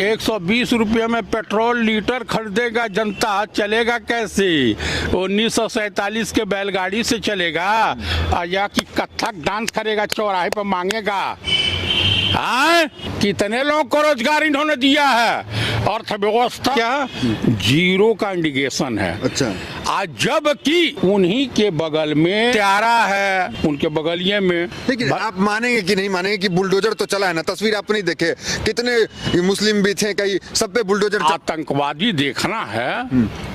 120 रुपये में petrol litre खरीदेगा जनता, चलेगा कैसे? 1947 के बैलगाड़ी से चलेगा या कि कथक डांस करेगा चौराहे पर मांगेगा? कितने लोगों को रोजगार इन्होंने दिया है? अर्थव्यवस्था क्या जीरो का इंडिकेशन है। अच्छा, आज जबकि उन्हीं के बगल में त्यारा है, उनके बगलिए में। लेकिन आप मानेंगे कि नहीं मानेंगे कि बुलडोजर तो चला है ना? तस्वीर आपने नहीं देखे, कितने मुस्लिम भी थे, कई सब पे बुलडोजर। आतंकवादी देखना है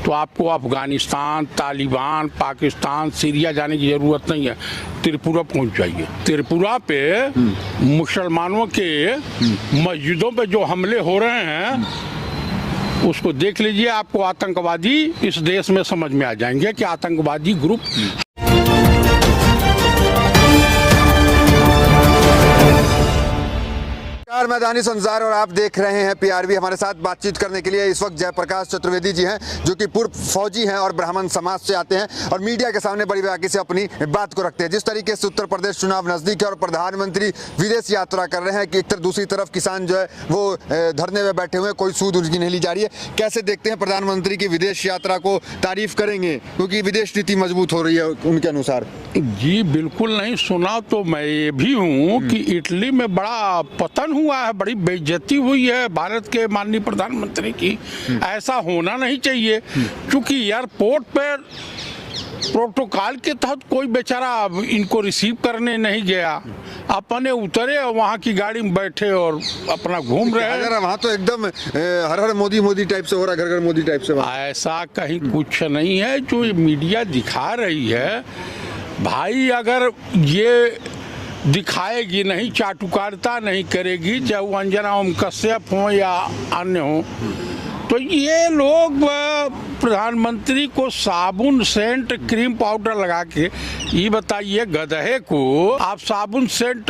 तो आपको अफगानिस्तान, तालिबान, पाकिस्तान, सीरिया जाने की जरूरत नहीं है, त्रिपुरा पहुंच जाइए। त्रिपुरा पे मुसलमानों के मस्जिदों पे जो हमले हो रहे हैं उसको देख लीजिए, आपको आतंकवादी इस देश में समझ में आ जाएंगे कि आतंकवादी ग्रुप। मैं दानिश अंसार और आप देख रहे हैं पीआरबी। हमारे साथ बातचीत करने के लिए इस वक्त जयप्रकाश चतुर्वेदी जी हैं, जो कि पूर्व फौजी हैं और ब्राह्मण समाज से आते हैं और मीडिया के सामने बड़ी बाकी से अपनी बात को रखते हैं। जिस तरीके से उत्तर प्रदेश चुनाव नजदीक है और प्रधानमंत्री विदेश यात्रा कर रहे हैं कि एक तरफ दूसरी तरफ किसान जो है वो धरने में बैठे हुए हैं, कोई सूद उनकी नहीं ली जा रही है। कैसे देखते हैं प्रधानमंत्री की विदेश यात्रा को? तारीफ करेंगे क्योंकि विदेश नीति मजबूत हो रही है उनके अनुसार? जी बिल्कुल नहीं, सुना तो मैं ये भी हूँ कि इटली में बड़ा पतन हुआ है, बड़ी बेइज्जती हुई है भारत के माननीय प्रधानमंत्री की। ऐसा होना नहीं चाहिए, क्योंकि एयरपोर्ट पर प्रोटोकॉल के तहत कोई बेचारा इनको रिसीव करने नहीं गया, अपने उतरे और वहाँ की गाड़ी में बैठे और अपना घूम रहे हैं। वहाँ तो एकदम हर हर मोदी मोदी टाइप से हो रहा है, घर घर मोदी टाइप से। ऐसा कहीं कुछ नहीं है जो मीडिया दिखा रही है। भाई अगर ये दिखाएगी नहीं, चाटुकारिता नहीं करेगी, चाहे वो अंजना ओम कश्यप हो या अन्य हो, तो ये लोग प्रधानमंत्री को साबुन, सेंट, क्रीम पाउडर लगा के, ये बताइए गधे को आप साबुन, सेंट,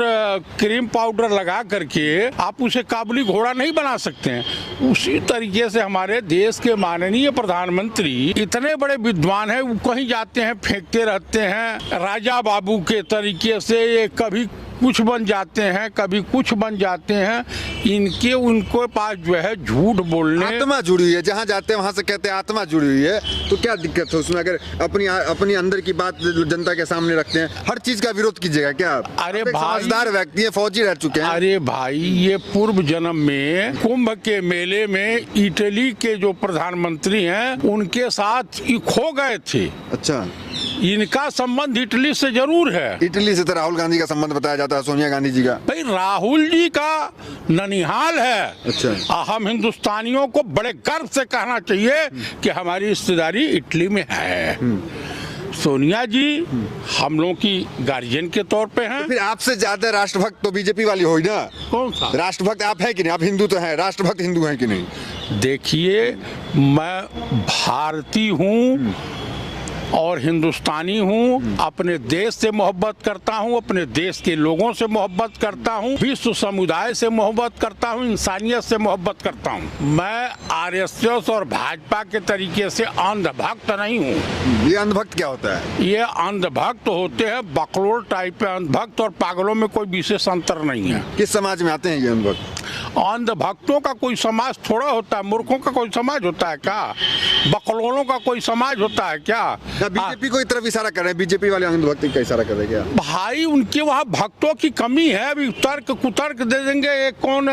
क्रीम पाउडर लगा करके आप उसे काबुली घोड़ा नहीं बना सकते हैं। उसी तरीके से हमारे देश के माननीय प्रधानमंत्री इतने बड़े विद्वान हैं, वो कहीं जाते हैं फेंकते रहते हैं राजा बाबू के तरीके से, ये कभी कुछ बन जाते हैं कभी कुछ बन जाते हैं। इनके उनको पास जो है झूठ बोलने, आत्मा जुड़ी हुई है, जहाँ जाते हैं वहाँ से कहते हैं आत्मा जुड़ी हुई है, तो क्या दिक्कत है उसमें? अगर अपनी अंदर की बात जनता के सामने रखते हैं, हर चीज का विरोध कीजिएगा क्या? अरे समझदार व्यक्ति है, फौजी रह चुके हैं। अरे भाई, ये पूर्व जन्म में कुंभ के मेले में इटली के जो प्रधानमंत्री हैं उनके साथ खो गए थे। अच्छा, इनका संबंध इटली से जरूर है। इटली से तो राहुल गांधी का संबंध बताया जाता है, सोनिया गांधी जी का। भाई राहुल जी का ननिहाल है। अच्छा, हम हिंदुस्तानियों को बड़े गर्व से कहना चाहिए कि हमारी रिश्तेदारी इटली में है। सोनिया जी हम लोगों की गार्जियन के तौर पे हैं। तो फिर आपसे ज्यादा राष्ट्रभक्त तो बीजेपी वाली होगी ना? कौन सा राष्ट्रभक्त आप है कि नहीं? आप हिंदू तो हैं, राष्ट्रभक्त हिंदू हैं कि नहीं? देखिए, मैं भारतीय हूँ और हिंदुस्तानी हूँ, अपने देश से मोहब्बत करता हूँ, अपने देश के लोगों से मोहब्बत करता हूँ, विश्व समुदाय से मोहब्बत करता हूँ, इंसानियत से मोहब्बत करता हूँ। मैं आरएसएस और भाजपा के तरीके से अंधभक्त नहीं हूँ। ये अंधभक्त क्या होता है? ये अंधभक्त होते हैं बकलोल टाइप के अंधभक्त, और पागलों में कोई विशेष अंतर नहीं है। किस समाज में आते हैं ये अंधभक्त? अंधभक्तों का कोई समाज थोड़ा होता है, मूर्खों का कोई समाज होता है क्या? बकलोलों का कोई समाज होता है क्या? बीजेपी को तरफ इशारा कर रहे हैं, बीजेपी वाले अंधभक्ति का इशारा कर रहे हैं क्या? भाई उनके वहाँ भक्तों की कमी है। अभी तर्क कुतर्क दे देंगे। एक कौन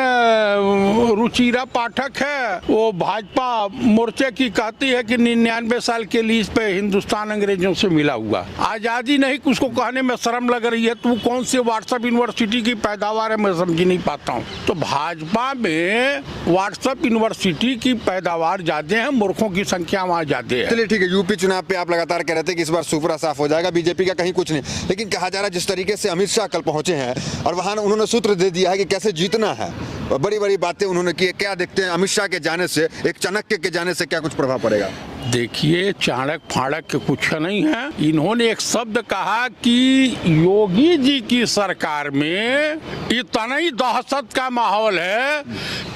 रुचिरा पाठक है, वो भाजपा मोर्चे की कहती है कि 99 साल के लीज पे हिंदुस्तान अंग्रेजों से मिला हुआ, आजादी नहीं, उसको कहने में शर्म लग रही है। तो कौन सी व्हाट्सएप यूनिवर्सिटी की पैदावार है, मैं समझ नहीं पाता हूँ। तो भाजपा में व्हाट्सएप यूनिवर्सिटी की पैदावार ज्यादा है, मूर्खों की संख्या वहाँ ज्यादा है। चलिए ठीक है, यूपी चुनाव पे आप लगातार कह रहे थे कि इस बार सुपरा साफ हो जाएगा, बीजेपी का कहीं कुछ नहीं, लेकिन कहा जा रहा है जिस तरीके से अमित शाह कल पहुंचे हैं और वहां उन्होंने सूत्र दे दिया है कि कैसे जीतना है, बड़ी बड़ी बातें उन्होंने की। क्या देखते हैं अमित शाह के जाने से, एक चाणक्य के जाने से क्या कुछ प्रभाव पड़ेगा? देखिए, चाणक फाड़क के कुछ नहीं है। इन्होंने एक शब्द कहा कि योगी जी की सरकार में इतना ही दहशत का माहौल है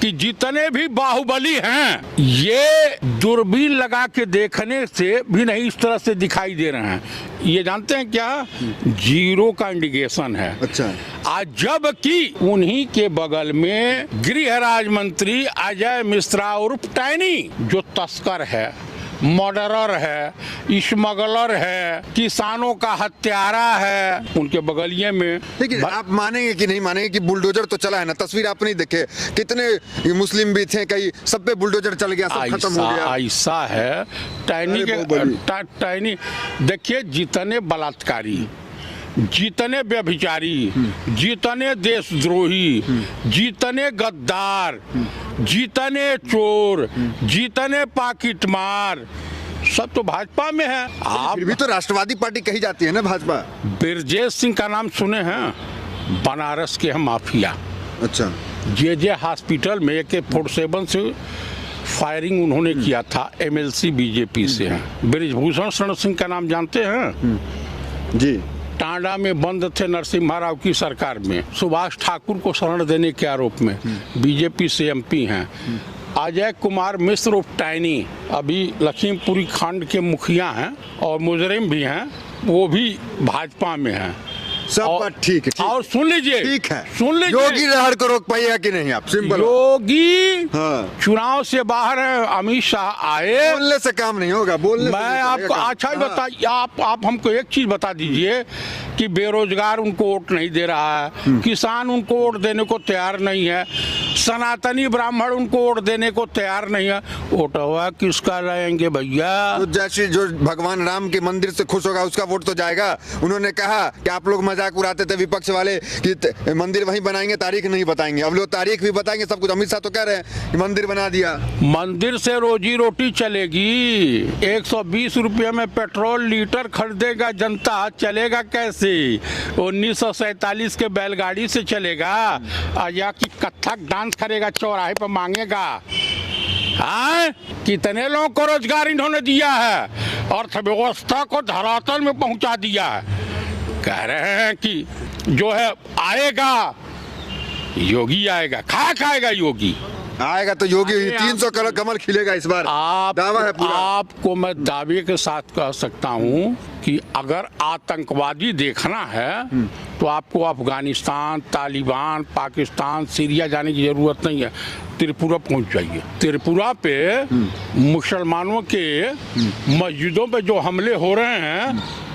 कि जितने भी बाहुबली हैं ये दूरबीन लगा के देखने से भी नहीं इस तरह से दिखाई दे रहे हैं। ये जानते हैं क्या, जीरो का इंडिकेशन है। अच्छा। आज जबकि उन्हीं के बगल में गृह राज्य मंत्री अजय मिश्रा उर्फ टैनी जो तस्कर है, मर्डरर है, स्मगलर है, किसानों का हत्यारा है, उनके बगलिए में। लेकिन आप मानेंगे कि नहीं मानेंगे कि बुलडोजर तो चला है ना, तस्वीर आप नहीं देखे, कितने मुस्लिम भी थे, कई सब पे बुलडोजर चल गया, सब खत्म हो गया। ऐसा है टैनी टैनी देखिए, जितने बलात्कारी, जितने व्यभिचारी, जितने देशद्रोही, जितने गद्दार, जितने चोर, जितने पाकिटमार, सब तो भाजपा में है। आप फिर भी तो राष्ट्रवादी पार्टी कही जाती है ना भाजपा। ब्रजेश सिंह का नाम सुने हैं, बनारस के हैं माफिया। अच्छा। जे हॉस्पिटल में AK-47 से फायरिंग उन्होंने किया था, MLC बीजेपी से हैं। ब्रिजभूषण शरण सिंह का नाम जानते हैं जी। टांडा में बंद थे नरसिम्हा राव की सरकार में, सुभाष ठाकुर को शरण देने के आरोप में, बीजेपी से MP हैं। अजय कुमार मिश्र उर्फ टैनी अभी लखीमपुरी खंड के मुखिया हैं और मुजरिम भी हैं, वो भी भाजपा में हैं। सब बात ठीक है, और सुन लीजिए, ठीक है, सुन लीजिए, योगी लहर को रोक पाइएगा कि नहीं आप? सिंपल। योगी हाँ। चुनाव से बाहर है, अमित शाह आए, बोलने से काम नहीं होगा, बोलने मैं आपको अच्छा ही बताइए, आप हमको एक चीज बता दीजिए कि बेरोजगार उनको वोट नहीं दे रहा है, किसान उनको वोट देने को तैयार नहीं है, सनातनी ब्राह्मण उनको वोट देने को तैयार नहीं है, वोटवा किसका लाएंगे भैया? तो जैसे जो भगवान राम के मंदिर से खुश होगा उसका वोट तो जाएगा। उन्होंने कहा कि आप लोग मजाक उड़ाते थे विपक्ष वाले कि मंदिर वहीं बनाएंगे, तारीख नहीं बताएंगे। अब लोग तारीख भी बताएंगे, सब कुछ। अमित शाह तो कह रहे हैं कि मंदिर बना दिया। मंदिर से रोजी रोटी चलेगी, 120 रुपये में पेट्रोल लीटर खरीदेगा जनता, चलेगा कैसे? 1947 के बैलगाड़ी से चलेगा या कि कथक डांस करेगा, चौराहे पर मांगेगा? हाँ, कितने लोगों को रोजगार इन्होंने दिया है, अर्थव्यवस्था को धरातल में पहुंचा दिया है। कह रहे हैं कि जो है आएगा योगी, आएगा, खाएगा योगी, आएगा तो योगी 300 करोड़ कमल खिलेगा इस बार, दावा है पूरा। आपको मैं दावे के साथ कह सकता हूं कि अगर आतंकवादी देखना है तो आपको अफगानिस्तान, तालिबान, पाकिस्तान, सीरिया जाने की जरूरत नहीं है, त्रिपुरा पहुंच जाइए। त्रिपुरा पे मुसलमानों के मस्जिदों पे जो हमले हो रहे हैं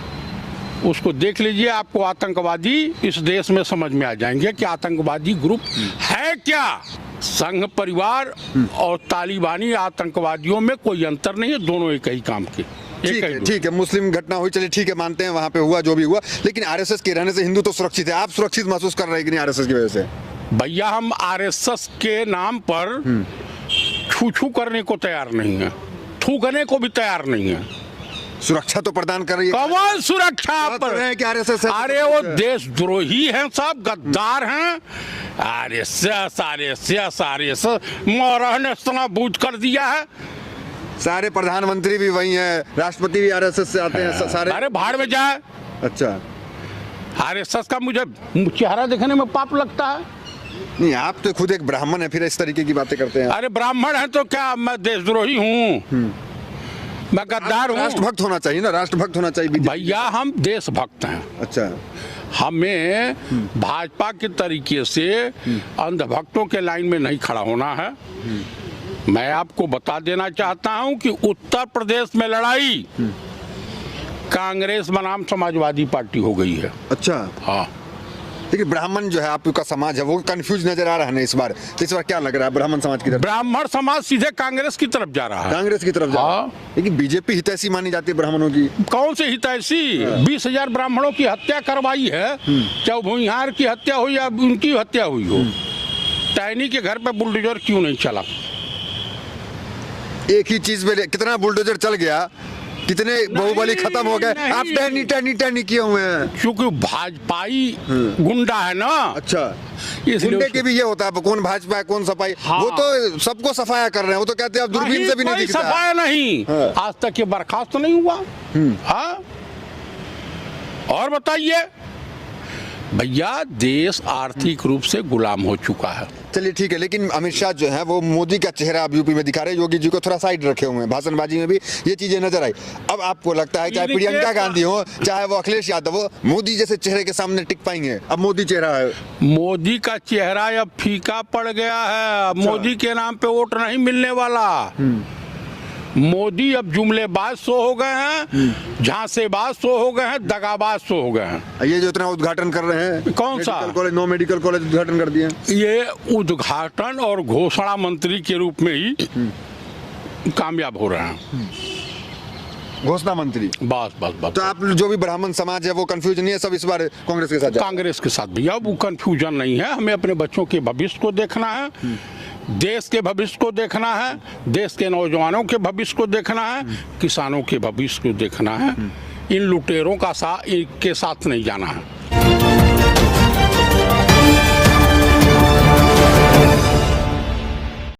उसको देख लीजिए, आपको आतंकवादी इस देश में समझ में आ जाएंगे कि आतंकवादी ग्रुप है क्या। संघ परिवार और तालिबानी आतंकवादियों में कोई अंतर नहीं है, दोनों एक ही काम के। ठीक है, मुस्लिम घटना हुई, चलिए ठीक है, मानते हैं वहां पे हुआ जो भी हुआ, लेकिन RSS के रहने से हिंदू तो सुरक्षित है। आप सुरक्षित महसूस कर रहे हैं कि नहीं RSS की वजह से? भैया, हम RSS के नाम पर छू करने को तैयार नहीं है, थूकने को भी तैयार नहीं है। सुरक्षा तो प्रदान कर रही है। कौन सुरक्षा पर है कि RSS है? अरे वो देशद्रोही हैं, सब गद्दार हैं। RSS मोरह ने इतना बूझ कर दिया है। सारे प्रधानमंत्री भी वही हैं, राष्ट्रपति भी RSS से आते हैं सारे। अरे भाड़ में जाए। अच्छा, RSS का मुझे चेहरा देखने में पाप लगता है। नहीं, आप तो खुद एक ब्राह्मण है, फिर इस तरीके की बातें करते हैं। अरे ब्राह्मण है तो क्या मैं देशद्रोही हूँ? मैं गद्दार हूँ? राष्ट्रभक्त होना चाहिए ना, राष्ट्रभक्त होना चाहिए। भैया, हम देशभक्त हैं। अच्छा, हमें भाजपा के तरीके से अंधभक्तों के लाइन में नहीं खड़ा होना है। मैं आपको बता देना चाहता हूं कि उत्तर प्रदेश में लड़ाई कांग्रेस बनाम समाजवादी पार्टी हो गई है। अच्छा, हाँ। देखिए, ब्राह्मण जो है आपका समाज है वो कंफ्यूज नजर आ रहा है ना इस बार। तो इस बार क्या लग रहा है ब्राह्मण समाज की तरफ? ब्राह्मण समाज सीधे कांग्रेस की तरफ जा रहा है। कांग्रेस की तरफ जा रहा है। हाँ। लेकिन बीजेपी हितैषी मानी जाती है ब्राह्मणों की। कौन से हितैषी? 20,000 ब्राह्मणों की हत्या करवाई है, चाहे भूमिहार की हत्या हो या उनकी हत्या हुई हो। टैनी के घर पे बुलडोजर क्यों नहीं चला? एक ही चीज पे कितना बुलडोजर चल गया, कितने बाहुबली खत्म हो गए। आप टहनी किए हुए हैं क्योंकि भाजपाई गुंडा है ना। अच्छा, गुंडे के भी ये होता है, कौन भाजपा है कौन सफाई। हाँ। वो तो सबको सफाया कर रहे हैं, वो तो कहते हैं अब दूरबीन से भी नहीं दिखता। सफाया नहीं। हाँ। आज तक ये बर्खास्त तो नहीं हुआ। हाँ, और बताइए, भैया देश आर्थिक रूप से गुलाम हो चुका है। चलिए ठीक है, लेकिन अमित शाह जो है वो मोदी का चेहरा अब यूपी में दिखा रहे हैं, योगी जी को थोड़ा साइड रखे हुए हैं, भाषणबाजी में भी ये चीजें नजर आई। अब आपको लगता है चाहे प्रियंका गांधी हो, चाहे वो अखिलेश यादव हो, मोदी जैसे चेहरे के सामने टिक पाएंगे? अब मोदी चेहरा है, मोदी का चेहरा अब फीका पड़ गया है। अब मोदी के नाम पे वोट नहीं मिलने वाला। मोदी अब जुमलेबाज शो हो गए हैं, झांसेबाज शो हो गए हैं, दगाबाज शो हो गए हैं। ये जो इतना उद्घाटन कर रहे हैं, कौन सा कॉलेज, 9 मेडिकल कॉलेज उद्घाटन कर दिए, ये उद्घाटन और घोषणा मंत्री के रूप में ही कामयाब हो रहे हैं। घोषणा मंत्री, बस बस बस। तो आप जो भी ब्राह्मण समाज है वो कंफ्यूज नहीं है, सब इस बार कांग्रेस के साथ जा रहे हैं? कांग्रेस के साथ भैया वो कंफ्यूजन नहीं है। हमें अपने बच्चों के भविष्य को देखना है, देश के भविष्य को देखना है, देश के नौजवानों के भविष्य को देखना है, किसानों के भविष्य को देखना है। इन लुटेरों के साथ नहीं जाना है।